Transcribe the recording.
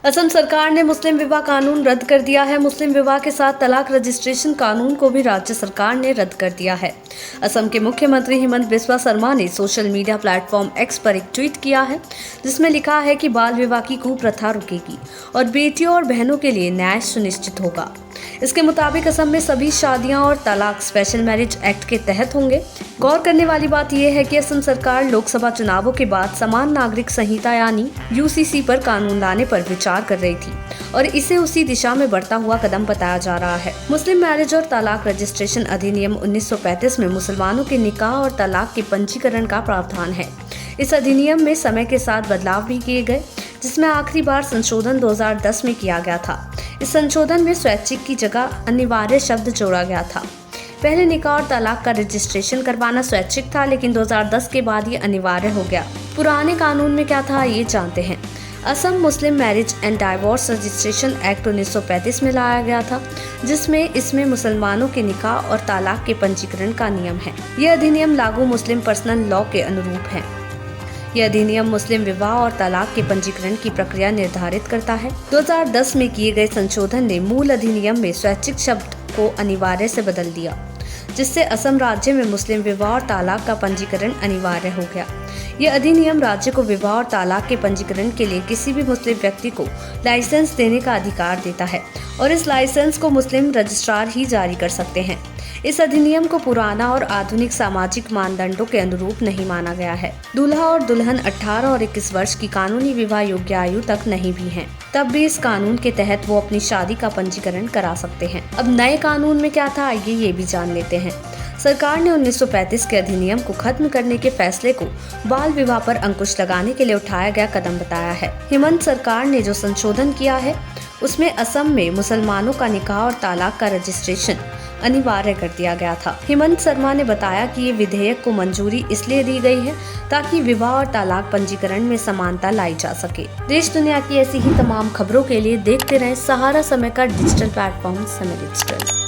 असम सरकार ने मुस्लिम विवाह कानून रद्द कर दिया है। मुस्लिम विवाह के साथ तलाक रजिस्ट्रेशन कानून को भी राज्य सरकार ने रद्द कर दिया है। असम के मुख्यमंत्री हिमंत बिस्वा शर्मा ने सोशल मीडिया प्लेटफॉर्म एक्स पर एक ट्वीट किया है, जिसमें लिखा है कि बाल विवाह की कुप्रथा रुकेगी और बेटियों और बहनों के लिए न्याय सुनिश्चित होगा। इसके मुताबिक असम में सभी शादियां और तलाक स्पेशल मैरिज एक्ट के तहत होंगे। गौर करने वाली बात यह है कि असम सरकार लोकसभा चुनावों के बाद समान नागरिक संहिता यानी यूसीसी पर कानून लाने पर विचार कर रही थी और इसे उसी दिशा में बढ़ता हुआ कदम बताया जा रहा है। मुस्लिम मैरिज और तलाक रजिस्ट्रेशन अधिनियम 1935 में मुसलमानों के निकाह और तलाक के पंजीकरण का प्रावधान है। इस अधिनियम में समय के साथ बदलाव भी किए गए, जिसमें आखिरी बार संशोधन 2010 में किया गया था। इस संशोधन में स्वैच्छिक की जगह अनिवार्य शब्द जोड़ा गया था। पहले निकाह और तलाक का रजिस्ट्रेशन करवाना स्वैच्छिक था, लेकिन 2010 के बाद ये अनिवार्य हो गया। पुराने कानून में क्या था, ये जानते हैं। असम मुस्लिम marriage and divorce registration act 1935 में लाया गया था, जिसमें इसमें मुसलमानों के निकाह और तलाक के पंजीकरण का नियम है। यह अधिनियम लागू मुस्लिम पर्सनल लॉ के अनुरूप है। यह अधिनियम मुस्लिम विवाह और तलाक के पंजीकरण की प्रक्रिया निर्धारित करता है। 2010 में किए गए संशोधन ने मूल अधिनियम में स्वैच्छिक शब्द को अनिवार्य से बदल दिया, जिससे असम राज्य में मुस्लिम विवाह और तलाक का पंजीकरण अनिवार्य हो गया। यह अधिनियम राज्य को विवाह और तलाक के पंजीकरण के लिए किसी भी मुस्लिम व्यक्ति को लाइसेंस देने का अधिकार देता है और इस लाइसेंस को मुस्लिम रजिस्ट्रार ही जारी कर सकते हैं। इस अधिनियम को पुराना और आधुनिक सामाजिक मानदंडों के अनुरूप नहीं माना गया है। दूल्हा और दुल्हन 18 और 21 वर्ष की कानूनी विवाह योग्य आयु तक नहीं भी हैं, तब भी इस कानून के तहत वो अपनी शादी का पंजीकरण करा सकते हैं। अब नए कानून में क्या था, आइए ये भी जान लेते हैं। सरकार ने 1935 के अधिनियम को खत्म करने के फैसले को बाल विवाह पर अंकुश लगाने के लिए उठाया गया कदम बताया है। हिमंत सरकार ने जो संशोधन किया है, उसमें असम में मुसलमानों का निकाह और तलाक का रजिस्ट्रेशन अनिवार्य कर दिया गया था। हिमंत शर्मा ने बताया कि ये विधेयक को मंजूरी इसलिए दी गई है ताकि विवाह और तलाक पंजीकरण में समानता लाई जा सके। देश दुनिया की ऐसी ही तमाम खबरों के लिए देखते रहें सहारा समय का डिजिटल प्लेटफॉर्म समय डिजिटल।